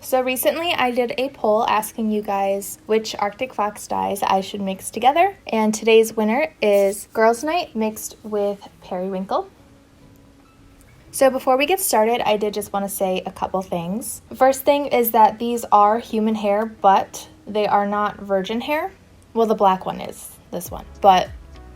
So recently I did a poll asking you guys which Arctic Fox dyes I should mix together, and today's winner is Girls Night mixed with Periwinkle. So before we get started, I did just want to say a couple things. First thing is that these are human hair, but they are not virgin hair. Well, the black one is, this one, but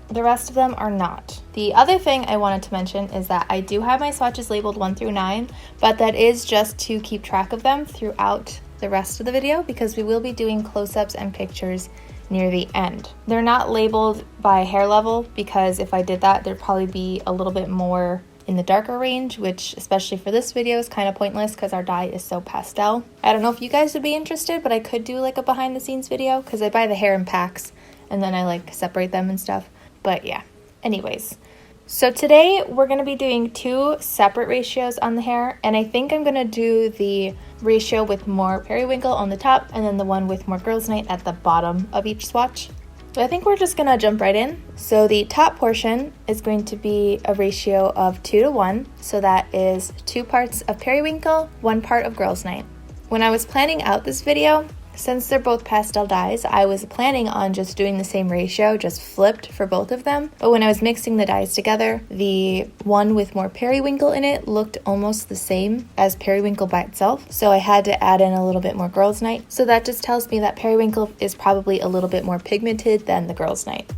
the rest of them are not. The other thing I wanted to mention is that I do have my swatches labeled 1 through 9, but that is just to keep track of them throughout the rest of the video because we will be doing close-ups and pictures near the end. They're not labeled by hair level because if I did that, there'd probably be a little bit more in the darker range, which especially for this video is kind of pointless because our dye is so pastel. I don't know if you guys would be interested, but I could do like a behind the scenes video because I buy the hair in packs and then I like separate them and stuff. But yeah, anyways. So today we're going to be doing 2 separate ratios on the hair, and I think I'm going to do the ratio with more periwinkle on the top and then the one with more Girls Night at the bottom of each swatch. So I think we're just going to jump right in. So the top portion is going to be a ratio of 2 to 1. So that is 2 parts of Periwinkle, 1 part of Girls Night. When I was planning out this video, since they're both pastel dyes, I was planning on just doing the same ratio, just flipped for both of them. But when I was mixing the dyes together, the one with more periwinkle in it looked almost the same as periwinkle by itself. So I had to add in a little bit more Girls Night. So that just tells me that periwinkle is probably a little bit more pigmented than the Girls Night.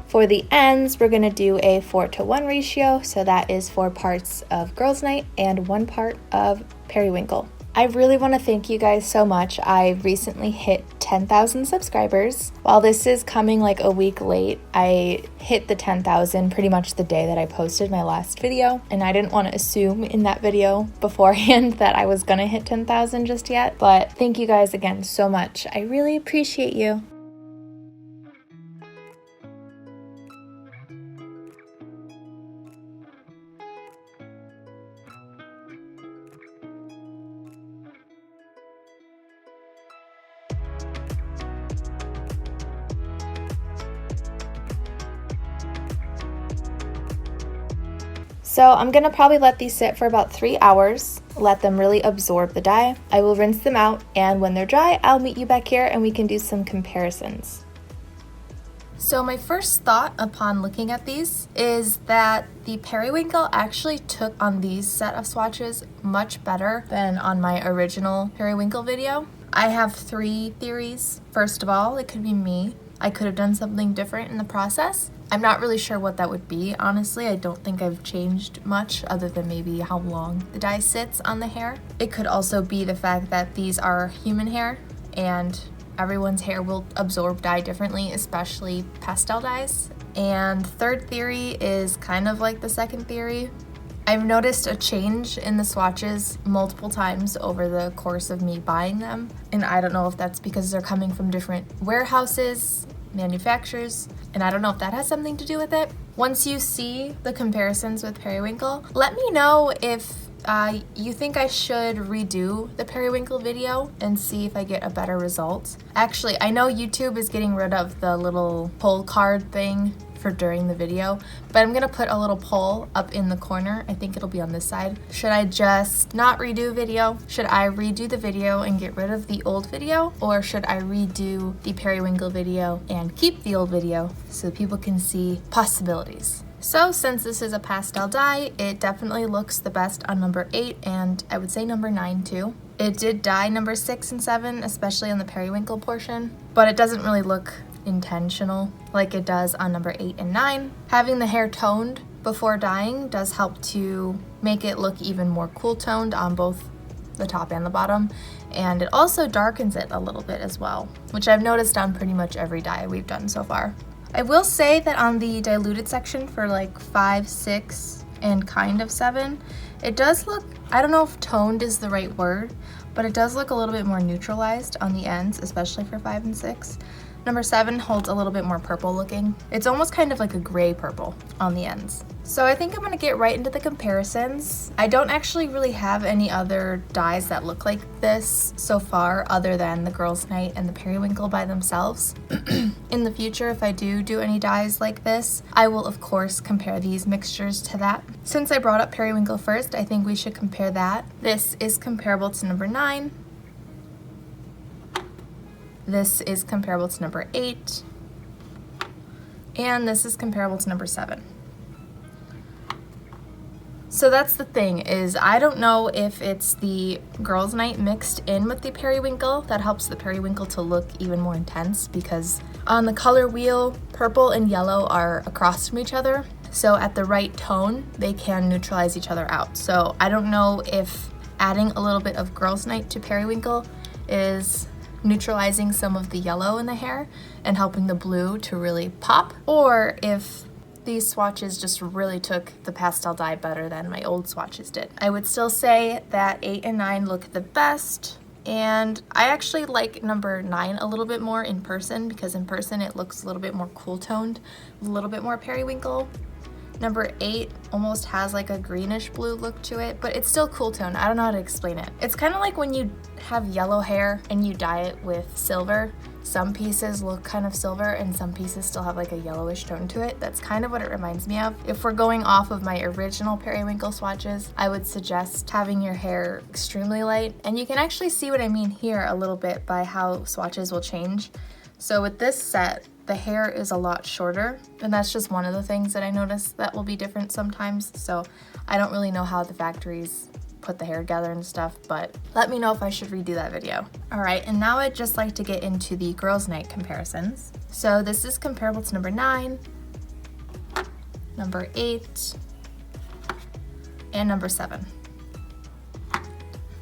For the ends, we're going to do a 4 to 1 ratio, so that is 4 parts of Girls Night and 1 part of Periwinkle. I really want to thank you guys so much. I recently hit 10,000 subscribers. While this is coming like a week late, I hit the 10,000 pretty much the day that I posted my last video, and I didn't want to assume in that video beforehand that I was going to hit 10,000 just yet, but thank you guys again so much. I really appreciate you. So I'm going to probably let these sit for about 3 hours, let them really absorb the dye. I will rinse them out, and when they're dry, I'll meet you back here and we can do some comparisons. So my first thought upon looking at these is that the Periwinkle actually took on these set of swatches much better than on my original Periwinkle video. I have 3 theories. First of all, it could be me. I could have done something different in the process. I'm not really sure what that would be, honestly. I don't think I've changed much other than maybe how long the dye sits on the hair. It could also be the fact that these are human hair and everyone's hair will absorb dye differently, especially pastel dyes. And third theory is kind of like the second theory. I've noticed a change in the swatches multiple times over the course of me buying them, and I don't know if that's because they're coming from different warehouses, manufacturers, and I don't know if that has something to do with it. Once you see the comparisons with Periwinkle, let me know if you think I should redo the Periwinkle video and see if I get a better result. Actually, I know YouTube is getting rid of the little poll card thing for during the video, but I'm gonna put a little poll up in the corner. I think it'll be on this side. Should I just not redo video? Should I redo the video and get rid of the old video? Or should I redo the Periwinkle video and keep the old video so people can see possibilities? So since this is a pastel dye, it definitely looks the best on number 8 and I would say number 9 too. It did dye number 6 and 7, especially on the Periwinkle portion, but it doesn't really look intentional like it does on number 8 and 9. Having the hair toned before dyeing does help to make it look even more cool toned on both the top and the bottom, and it also darkens it a little bit as well, which I've noticed on pretty much every dye we've done so far. I will say that on the diluted section for like 5, 6, and kind of 7, it does look, I don't know if toned is the right word, but it does look a little bit more neutralized on the ends, especially for 5 and 6. Number 7 holds a little bit more purple looking. It's almost kind of like a gray purple on the ends. So I think I'm gonna get right into the comparisons. I don't actually really have any other dyes that look like this so far other than the Girls' Night and the Periwinkle by themselves. In the future, if I do any dyes like this, I will of course compare these mixtures to that. Since I brought up Periwinkle first, I think we should compare that. This is comparable to number 9. This is comparable to number 8, and this is comparable to number 7. So that's the thing, is I don't know if it's the Girls' Night mixed in with the Periwinkle that helps the Periwinkle to look even more intense, because on the color wheel, purple and yellow are across from each other, so at the right tone, they can neutralize each other out. So I don't know if adding a little bit of Girls' Night to Periwinkle is neutralizing some of the yellow in the hair and helping the blue to really pop, or if these swatches just really took the pastel dye better than my old swatches did. I would still say that 8 and 9 look the best, and I actually like number 9 a little bit more in person, because in person it looks a little bit more cool toned, a little bit more periwinkle. Number 8 almost has like a greenish blue look to it, but it's still cool tone. I don't know how to explain it. It's kind of like when you have yellow hair and you dye it with silver. Some pieces look kind of silver and some pieces still have like a yellowish tone to it. That's kind of what it reminds me of. If we're going off of my original Periwinkle swatches, I would suggest having your hair extremely light. And you can actually see what I mean here a little bit by how swatches will change. So with this set, the hair is a lot shorter, and that's just one of the things that I noticed that will be different sometimes. So I don't really know how the factories put the hair together and stuff, but let me know if I should redo that video. All right, and now I'd just like to get into the Girls' Night comparisons. So this is comparable to number 9, number 8, and number 7.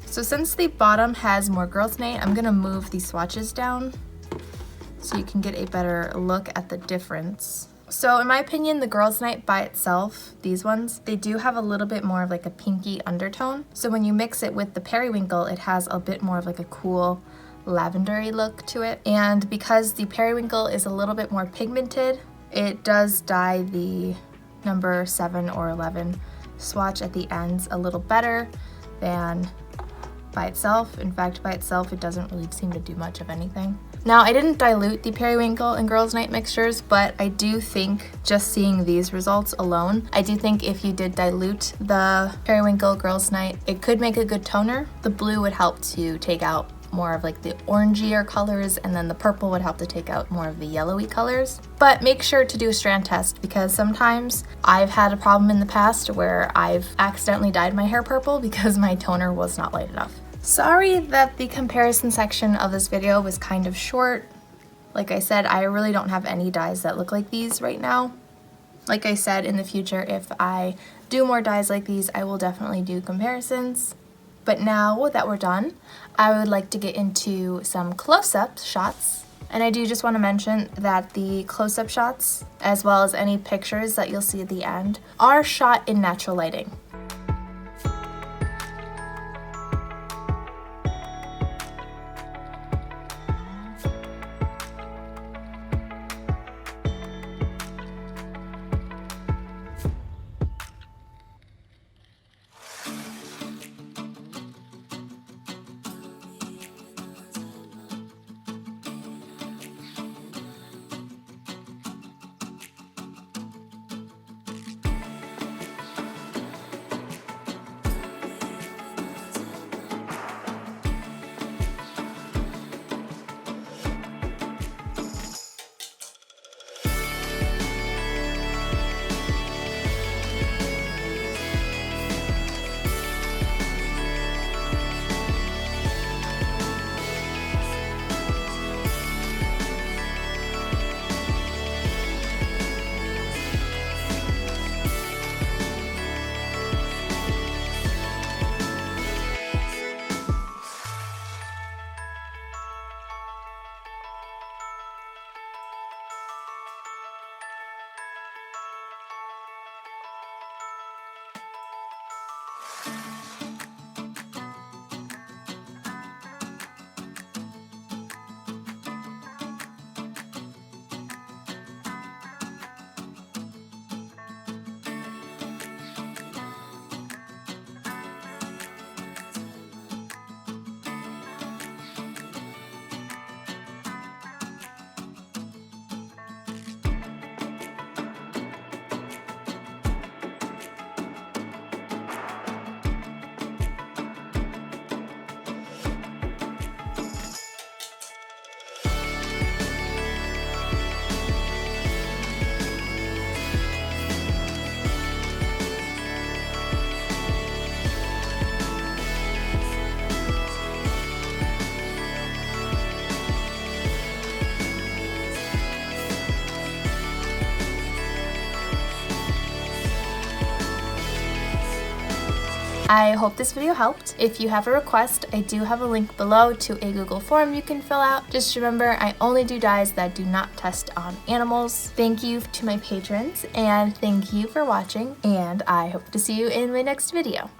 So since the bottom has more Girls' Night, I'm gonna move the swatches down so you can get a better look at the difference. So in my opinion, the Girls' Night by itself, these ones, they do have a little bit more of like a pinky undertone. So when you mix it with the Periwinkle, it has a bit more of like a cool lavendery look to it. And because the Periwinkle is a little bit more pigmented, it does dye the number 7 or 11 swatch at the ends a little better than by itself. In fact, by itself, it doesn't really seem to do much of anything. Now, I didn't dilute the Periwinkle and Girls' Night mixtures, but I do think just seeing these results alone, I do think if you did dilute the Periwinkle Girls' Night, it could make a good toner. The blue would help to take out more of like the orangier colors, and then the purple would help to take out more of the yellowy colors. But make sure to do a strand test, because sometimes I've had a problem in the past where I've accidentally dyed my hair purple because my toner was not light enough. Sorry that the comparison section of this video was kind of short. Like I said, I really don't have any dyes that look like these right now. Like I said, in the future, if I do more dyes like these, I will definitely do comparisons. But now that we're done, I would like to get into some close-up shots. And I do just want to mention that the close-up shots, as well as any pictures that you'll see at the end, are shot in natural lighting. I hope this video helped. If you have a request, I do have a link below to a Google form you can fill out. Just remember, I only do dies that do not test on animals. Thank you to my patrons, and thank you for watching, and I hope to see you in my next video.